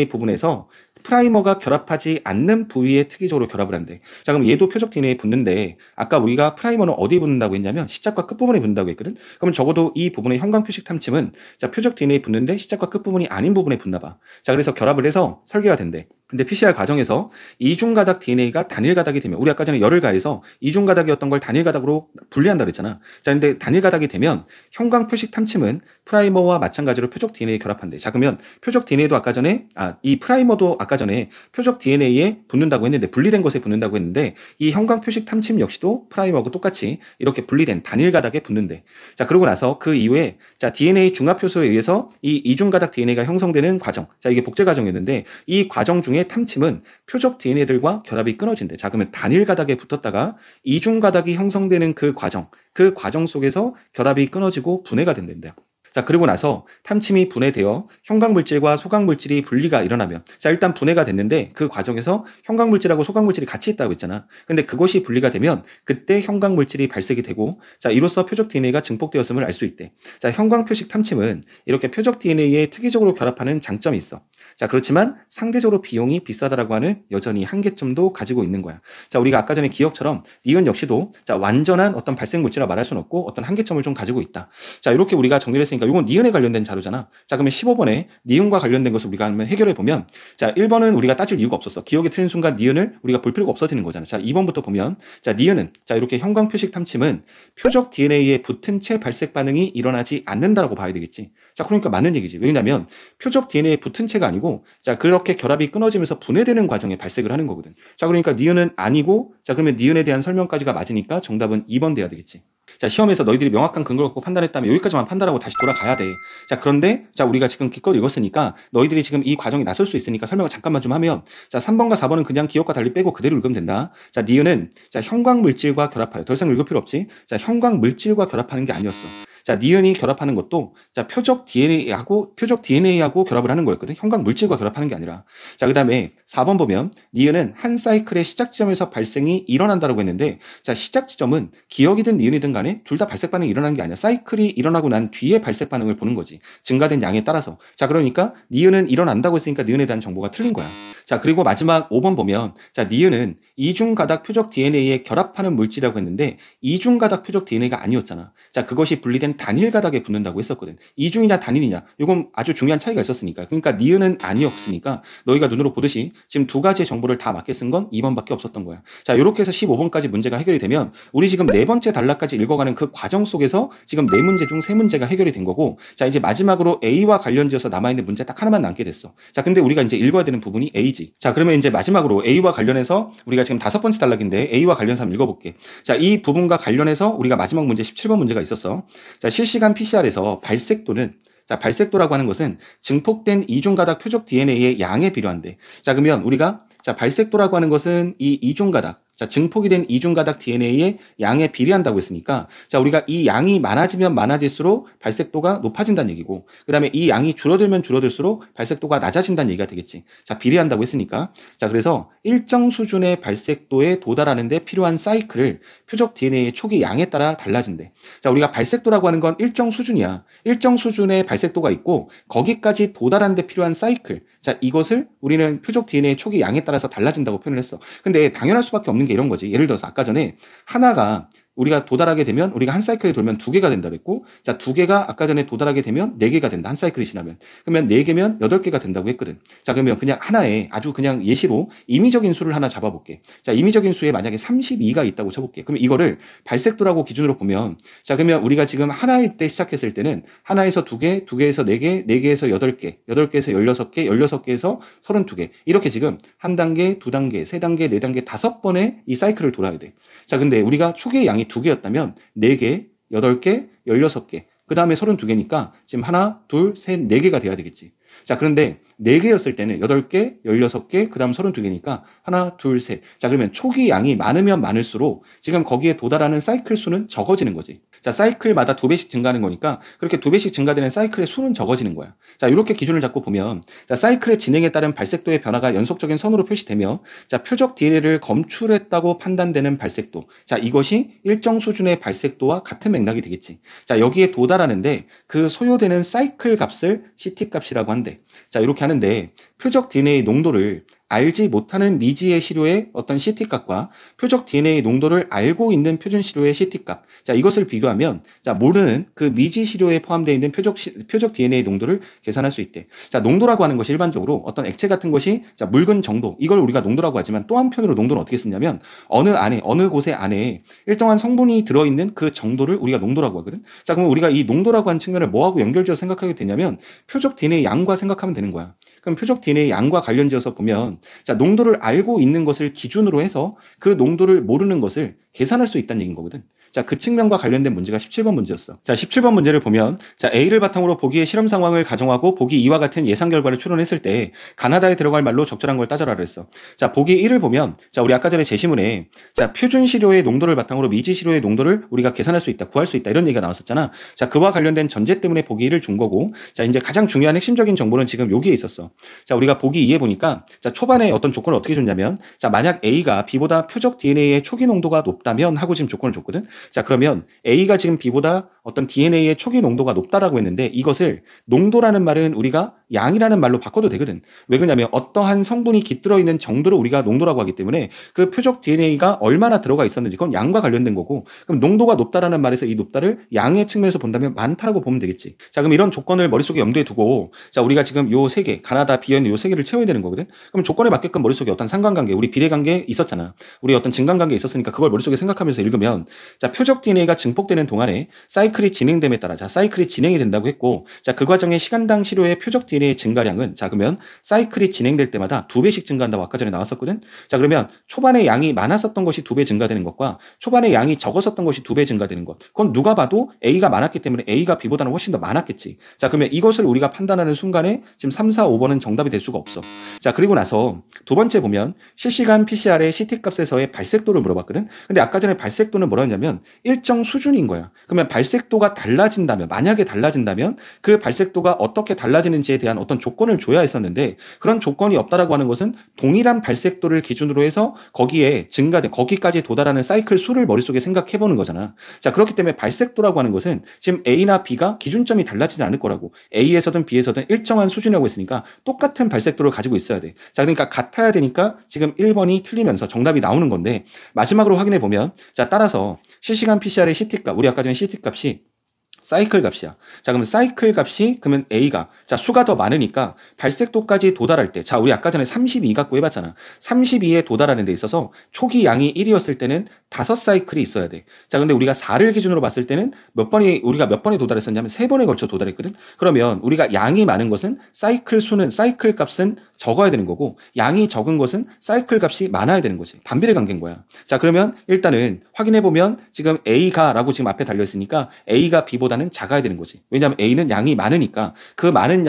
부분에서 프라이머가 결합하지 않는 부위에 특이적으로 결합을 한대. 자, 그럼 얘도 표적 DNA에 붙는데 아까 우리가 프라이머는 어디에 붙는다고 했냐면 시작과 끝부분에 붙는다고 했거든. 그럼 적어도 이 부분의 형광 표식 탐침은 자, 표적 DNA에 붙는데 시작과 끝부분이 아닌 부분에 붙나 봐. 자, 그래서 결합을 해서 설계가 된대. 근데 PCR 과정에서 이중가닥 DNA가 단일가닥이 되면 우리 아까 전에 열을 가해서 이중가닥이었던 걸 단일가닥으로 분리한다 그랬잖아. 자, 근데 단일가닥이 되면 형광 표식 탐침은 프라이머와 마찬가지로 표적 DNA에 결합한대. 자, 그러면 표적 DNA도 아까 전에 이 프라이머도 아까 전에 표적 DNA에 붙는다고 했는데 분리된 것에 붙는다고 했는데 이 형광 표식 탐침 역시도 프라이머하고 똑같이 이렇게 분리된 단일가닥에 붙는데. 자, 그러고 나서 그 이후에 자, DNA 중합 효소에 의해서 이 이중가닥 DNA가 형성되는 과정. 자, 이게 복제 과정이었는데 이 과정 중에 탐침은 표적 DNA들과 결합이 끊어진대. 자, 그러면 단일 가닥에 붙었다가 이중 가닥이 형성되는 그 과정 속에서 결합이 끊어지고 분해가 된댄다. 자, 그리고 나서 탐침이 분해되어 형광물질과 소각물질이 분리가 일어나면 자, 일단 분해가 됐는데 그 과정에서 형광물질하고 소각물질이 같이 있다고 했잖아. 근데 그것이 분리가 되면 그때 형광물질이 발색이 되고 자, 이로써 표적 DNA가 증폭되었음을 알 수 있대. 자, 형광 표식 탐침은 이렇게 표적 DNA에 특이적으로 결합하는 장점이 있어. 자, 그렇지만 상대적으로 비용이 비싸다라고 하는 여전히 한계점도 가지고 있는 거야. 자, 우리가 아까 전에 기억처럼 니은 역시도 자, 완전한 어떤 발생 물질이라 말할 수는 없고 어떤 한계점을 좀 가지고 있다. 자, 이렇게 우리가 정리를 했으니까 이건 니은에 관련된 자료잖아. 자, 그러면 15번에 니은과 관련된 것을 우리가 한번 해결해 보면 자, 1번은 우리가 따질 이유가 없었어. 기억이 틀린 순간 니은을 우리가 볼 필요가 없어지는 거잖아. 자, 2번부터 보면 자, 니은은 자, 이렇게 형광 표식 탐침은 표적 DNA에 붙은 채 발색 반응이 일어나지 않는다라고 봐야 되겠지. 자, 그러니까 맞는 얘기지. 왜냐면 표적 DNA에 붙은 채가 아니고 자, 그렇게 결합이 끊어지면서 분해되는 과정에 발색을 하는 거거든. 자, 그러니까 니은은 아니고 자, 그러면 니은에 대한 설명까지가 맞으니까 정답은 2번 돼야 되겠지. 자, 시험에서 너희들이 명확한 근거를 갖고 판단했다면 여기까지만 판단하고 다시 돌아가야 돼. 자, 그런데 자, 우리가 지금 기껏 읽었으니까 너희들이 지금 이 과정이 낯설 수 있으니까 설명을 잠깐만 좀 하면 자, 3번과 4번은 그냥 기억과 달리 빼고 그대로 읽으면 된다. 자, 니은은 자, 형광 물질과 결합하여 더 이상 읽을 필요 없지. 자, 형광 물질과 결합하는 게 아니었어. 자, 니은이 결합하는 것도 자, 표적 DNA하고 결합을 하는 거였거든. 형광 물질과 결합하는 게 아니라. 자, 그다음에 4번 보면 니은은 한 사이클의 시작 지점에서 발생이 일어난다라고 했는데 자, 시작 지점은 기억이든 니은이든 간에 동시에 둘 다 발색 반응이 일어나는 게 아니야. 사이클이 일어나고 난 뒤에 발색 반응을 보는 거지. 증가된 양에 따라서. 자, 그러니까 니은은 일어난다고 했으니까 니은에 대한 정보가 틀린 거야. 자, 그리고 마지막 5번 보면, 자, 니은은 이중가닥 표적 DNA에 결합하는 물질이라고 했는데 이중가닥 표적 DNA가 아니었잖아. 자, 그것이 분리된 단일가닥에 붙는다고 했었거든. 이중이냐 단일이냐, 이건 아주 중요한 차이가 있었으니까. 그러니까 니은은 아니었으니까 너희가 눈으로 보듯이 지금 두 가지의 정보를 다 맞게 쓴 건 2번밖에 없었던 거야. 자, 이렇게 해서 15번까지 문제가 해결이 되면 우리 지금 네 번째 단락까지 읽어가는 그 과정 속에서 지금 네 문제 중 세 문제가 해결이 된 거고, 자, 이제 마지막으로 A와 관련지어서 남아있는 문제 딱 하나만 남게 됐어. 자, 근데 우리가 이제 읽어야 되는 부분이 A지. 자, 그러면 이제 마지막으로 A와 관련해서 우리가 지금 5번째 단락인데 A와 관련해서 한번 읽어볼게. 자, 이 부분과 관련해서 우리가 마지막 문제 17번 문제가 있었어. 자, 실시간 PCR에서 발색도는, 자, 발색도라고 하는 것은 증폭된 이중가닥 표적 DNA의 양에 비례한데, 자, 그러면 우리가, 자, 발색도라고 하는 것은 이 이중가닥, 자, 증폭이 된 이중가닥 DNA의 양에 비례한다고 했으니까, 자, 우리가 이 양이 많아지면 많아질수록 발색도가 높아진다는 얘기고, 그 다음에 이 양이 줄어들면 줄어들수록 발색도가 낮아진다는 얘기가 되겠지. 자, 비례한다고 했으니까. 자, 그래서 일정 수준의 발색도에 도달하는 데 필요한 사이클을 표적 DNA의 초기 양에 따라 달라진대. 자, 우리가 발색도라고 하는 건 일정 수준이야. 일정 수준의 발색도가 있고, 거기까지 도달하는 데 필요한 사이클. 자, 이것을 우리는 표적 DNA 초기 양에 따라서 달라진다고 표현을 했어. 근데 당연할 수밖에 없는 게 이런 거지. 예를 들어서 아까 전에 하나가 우리가 도달하게 되면, 우리가 한 사이클에 돌면 2개가 된다 그랬고, 자, 2개가 아까 전에 도달하게 되면 4개가 된다. 한 사이클이 지나면. 그러면 4개면 8개가 된다고 했거든. 자, 그러면 그냥 하나에 아주 그냥 예시로 임의적인 수를 하나 잡아볼게. 자, 임의적인 수에 만약에 32가 있다고 쳐볼게. 그러면 이거를 발색도라고 기준으로 보면, 자, 그러면 우리가 지금 하나일 때 시작했을 때는 하나에서 2개, 2개에서 4개, 4개에서 8개, 8개에서 16개, 16개에서 32개. 이렇게 지금 한 단계, 두 단계, 세 단계, 네 단계, 5번의 이 사이클을 돌아야 돼. 자, 근데 우리가 초기의 양이 2개였다면 4개, 8개, 16개, 그 다음에 32개니까 지금 하나, 둘, 셋, 4개가 돼야 되겠지. 자, 그런데 4개였을 때는 8개, 16개, 그 다음 32개니까 하나, 둘, 셋. 자, 그러면 초기 양이 많으면 많을수록 지금 거기에 도달하는 사이클 수는 적어지는 거지. 자, 사이클마다 2배씩 증가하는 거니까 그렇게 2배씩 증가되는 사이클의 수는 적어지는 거야. 자, 이렇게 기준을 잡고 보면, 자, 사이클의 진행에 따른 발색도의 변화가 연속적인 선으로 표시되며, 자, 표적 DNA를 검출했다고 판단되는 발색도. 자, 이것이 일정 수준의 발색도와 같은 맥락이 되겠지. 자, 여기에 도달하는데 그 소요되는 사이클 값을 CT 값이라고 한대. 자, 이렇게 하는데 표적 DNA 농도를 알지 못하는 미지의 시료의 어떤 CT값과 표적 DNA 농도를 알고 있는 표준 시료의 CT값. 자, 이것을 비교하면, 자, 모르는 그 미지 시료에 포함되어 있는 표적 DNA 농도를 계산할 수 있대. 자, 농도라고 하는 것이 일반적으로 어떤 액체 같은 것이, 자, 묽은 정도, 이걸 우리가 농도라고 하지만 또 한편으로 농도는 어떻게 쓰냐면 어느 곳에 안에 일정한 성분이 들어있는 그 정도를 우리가 농도라고 하거든. 자, 그럼 우리가 이 농도라고 하는 측면을 뭐하고 연결지어 생각하게 되냐면 표적 DNA 양과 생각하면 되는 거야. 그럼 표적 DNA 양과 관련지어서 보면, 자, 농도를 알고 있는 것을 기준으로 해서 그 농도를 모르는 것을 계산할 수 있다는 얘기인 거거든. 자, 그 측면과 관련된 문제가 17번 문제였어. 자, 17번 문제를 보면, 자, A를 바탕으로 보기의 실험 상황을 가정하고 보기 2와 같은 예상 결과를 추론했을 때 가나다에 들어갈 말로 적절한 걸 따져라 그랬어. 자, 보기 1을 보면, 자, 우리 아까 전에 제시문에, 자, 표준 시료의 농도를 바탕으로 미지 시료의 농도를 우리가 계산할 수 있다, 구할 수 있다, 이런 얘기가 나왔었잖아. 자, 그와 관련된 전제 때문에 보기 1을 준 거고, 자, 이제 가장 중요한 핵심적인 정보는 지금 여기에 있었어. 자, 우리가 보기 2에 보니까, 자, 초반에 어떤 조건을 어떻게 줬냐면, 자, 만약 A가 B보다 표적 DNA의 초기 농도가 높다면 하고 지금 조건을 줬거든. 자, 그러면 A가 지금 B보다 어떤 DNA의 초기 농도가 높다라고 했는데, 이것을 농도라는 말은 우리가 양이라는 말로 바꿔도 되거든. 왜 그러냐면 어떠한 성분이 깃들어 있는 정도를 우리가 농도라고 하기 때문에 그 표적 DNA가 얼마나 들어가 있었는지 그건 양과 관련된 거고, 그럼 농도가 높다라는 말에서 이 높다를 양의 측면에서 본다면 많다라고 보면 되겠지. 자, 그럼 이런 조건을 머릿속에 염두에 두고, 자, 우리가 지금 요 세 개, 가나다, 비연 요 세 개를 채워야 되는 거거든. 그럼 조건에 맞게끔 머릿속에 어떤 상관관계, 우리 비례관계 있었잖아. 우리 어떤 증강관계 있었으니까 그걸 머릿속에 생각하면서 읽으면, 자, 표적 DNA가 증폭되는 동안에 사이클이 진행됨에 따라, 자, 사이클이 진행이 된다고 했고, 자, 그 과정의 시간당 시료의 표적 DNA의 증가량은, 자, 그러면 사이클이 진행될 때마다 2배씩 증가한다고 아까 전에 나왔었거든. 자, 그러면 초반에 양이 많았었던 것이 2배 증가되는 것과 초반에 양이 적었었던 것이 2배 증가되는 것, 그건 누가 봐도 A가 많았기 때문에 A가 B보다는 훨씬 더 많았겠지. 자, 그러면 이것을 우리가 판단하는 순간에 지금 3, 4, 5번은 정답이 될 수가 없어. 자, 그리고 나서 두 번째 보면 실시간 PCR의 CT 값에서의 발색도를 물어봤거든. 근데 아까 전에 발색도는 뭐라 했냐면 일정 수준인 거야. 그러면 발색 발색도가 달라진다면, 만약에 달라진다면 그 발색도가 어떻게 달라지는지에 대한 어떤 조건을 줘야 했었는데, 그런 조건이 없다라고 하는 것은 동일한 발색도를 기준으로 해서 거기에 증가된, 거기까지 도달하는 사이클 수를 머릿속에 생각해 보는 거잖아. 자, 그렇기 때문에 발색도라고 하는 것은 지금 A나 B가 기준점이 달라지지 않을 거라고. A에서든 B에서든 일정한 수준이라고 했으니까 똑같은 발색도를 가지고 있어야 돼. 자, 그러니까 같아야 되니까 지금 1번이 틀리면서 정답이 나오는 건데, 마지막으로 확인해 보면, 자, 따라서 실시간 PCR의 CT값, 우리 아까 전에 CT값이 사이클 값이야. 자, 그러면 사이클 값이 그러면 A가, 자, 수가 더 많으니까 발색도까지 도달할 때, 자, 우리 아까 전에 32 갖고 해봤잖아. 32에 도달하는 데 있어서 초기 양이 1이었을 때는 5사이클이 있어야 돼. 자, 근데 우리가 4를 기준으로 봤을 때는 우리가 몇 번에 도달했었냐면 3번에 걸쳐 도달했거든. 그러면 우리가 양이 많은 것은 사이클 값은 적어야 되는 거고, 양이 적은 것은 사이클 값이 많아야 되는 거지. 반비례 관계인 거야. 자, 그러면 일단은 확인해 보면 지금 A가라고 지금 앞에 달려 있으니까 A가 B보다는 작아야 되는 거지. 왜냐하면 A는 양이 많으니까 그 많은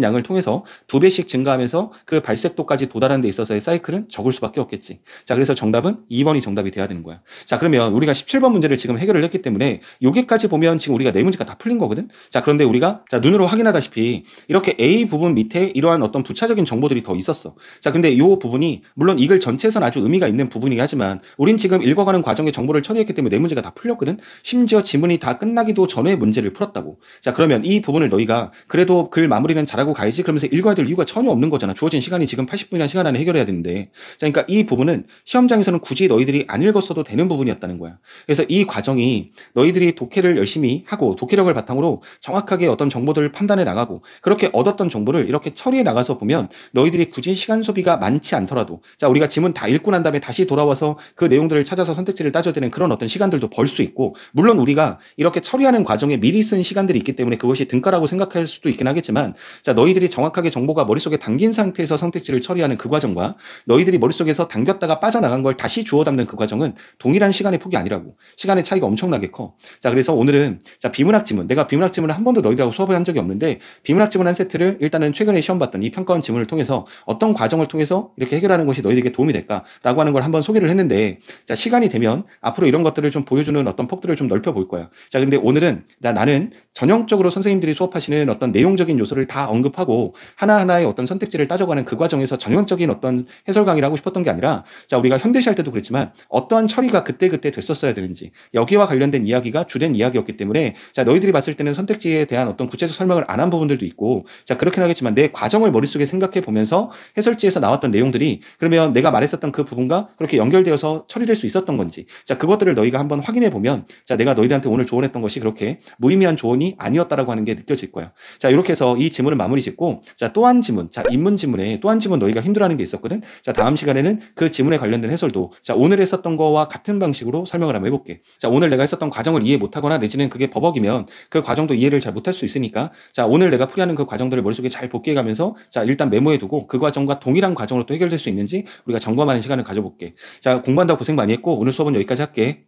양을 통해서 2배씩 증가하면서 그 발색도까지 도달하는 데 있어서의 사이클은 적을 수밖에 없겠지. 자, 그래서 정답은 2번이 정답이 돼야 되는 거야. 자, 그러면 우리가 17번 문제를 지금 해결을 했기 때문에 여기까지 보면 지금 우리가 4문제가 다 풀린 거거든. 자, 그런데 우리가 자, 눈으로 확인하다시피 이렇게 A 부분 밑에 이러한 어떤 부차적인 정보들이 더 있었어. 자, 근데 이 부분이 물론 이 글 전체에서는 아주 의미가 있는 부분이긴 하지만 우린 지금 읽어가는 과정에 정보를 처리했기 때문에 4문제가 다 풀렸거든. 심지어 지문이 다 끝나기도 전에 문제를 풀었다고. 자, 그러면 이 부분을 너희가 그래도 글 마무리는 잘하고 가야지 그러면서 읽어야 될 이유가 전혀 없는 거잖아. 주어진 시간이 지금 80분이라는 시간 안에 해결해야 되는데. 자, 그러니까 이 부분은 시험장에서는 굳이 너희들이 안 읽었어도 되는 부분이었다는 거야. 그래서 이 과정이 너희들이 독해를 열심히 하고 독해력을 바탕으로 정확하게 어떤 정보들을 판단해 나가고 그렇게 얻었던 정보를 이렇게 처리해 나가서 보면 너희들이 굳이 시간 소비가 많지 않더라도, 자, 우리가 지문 다 읽고 난 다음에 다시 돌아와서 그 내용들을 찾아서 선택지를 따져야 되는 그런 어떤 시간들도 벌 수 있고, 물론 우리가 이렇게 처리하는 과정에 미리 쓴 시간들이 있기 때문에 그것이 등가라고 생각할 수도 있긴 하겠지만, 자, 너희들이 정확하게 정보가 머릿속에 담긴 상태에서 선택지를 처리하는 그 과정과 너희들이 머릿속에서 당겼다가 빠져나간 걸 다시 주워 담는 그 과정은 동일한 시간의 폭이 아니라고. 시간의 차이가 엄청나게 커. 자, 그래서 오늘은 자, 비문학 지문, 내가 비문학 지문을 한 번도 너희들하고 수업을 한 적이 없는데 비문학 지문 한 세트를 일단은 최근에 시험 봤던 이 평가원 지문을 통해서 어떤 과정을 통해서 이렇게 해결하는 것이 너희들에게 도움이 될까라고 하는 걸 한번 소개를 했는데, 자, 시간이 되면 앞으로 이런 것들을 좀 보여주는 어떤 폭들을 좀 넓혀 볼 거야. 자, 근데 오늘은 나는 전형적으로 선생님들이 수업하시는 어떤 내용적인 요소를 다 언급하고 하나하나의 어떤 선택지를 따져가는 그 과정에서 전형적인 어떤 해설 강의를 하고 싶었던 게 아니라, 자, 우리가 현대시 할 때도 그랬지만 어떠한 처리가 그때그때 됐었어야 되는지, 여기와 관련된 이야기가 주된 이야기였기 때문에, 자, 너희들이 봤을 때는 선택지에 대한 어떤 구체적 설명을 안 한 부분들도 있고, 자, 그렇긴 하겠지만 내 과정을 머릿속에 생각해 보면서 해설지에서 나왔던 내용들이 그러면 내가 말했었던 그 부분과 그렇게 연결되어서 처리될 수 있었던 건지, 자, 그것들을 너희가 한번 확인해 보면, 자, 내가 너희들한테 오늘 조언했던 것이 그렇게 무의미한 조언이 아니었다라고 하는 게 느껴질 거야. 자, 이렇게 해서 이 지문을 마무리 짓고, 자, 또 한 지문, 자, 인문 지문에 또 한 지문 너희가 힘들어하는 게 있었거든. 자, 다음 시간에는 그 지문에 관련된 해설도, 자, 오늘 했었던 거와 같은 방식으로 설명을 한번 해볼게. 자, 오늘 내가 했었던 과정을 이해 못하거나 내지는 그게 버벅이면 그 과정도 이해를 잘 못할 수 있으니까, 자, 오늘 내가 풀이하는 그 과정들을 머릿속에 잘 복귀해가면서, 자, 일단 메모해두고 그 과정과 동일한 과정으로 또 해결될 수 있는지 우리가 점검하는 시간을 가져볼게. 자, 공부한다고 고생 많이 했고 오늘 수업은 여기까지 할게.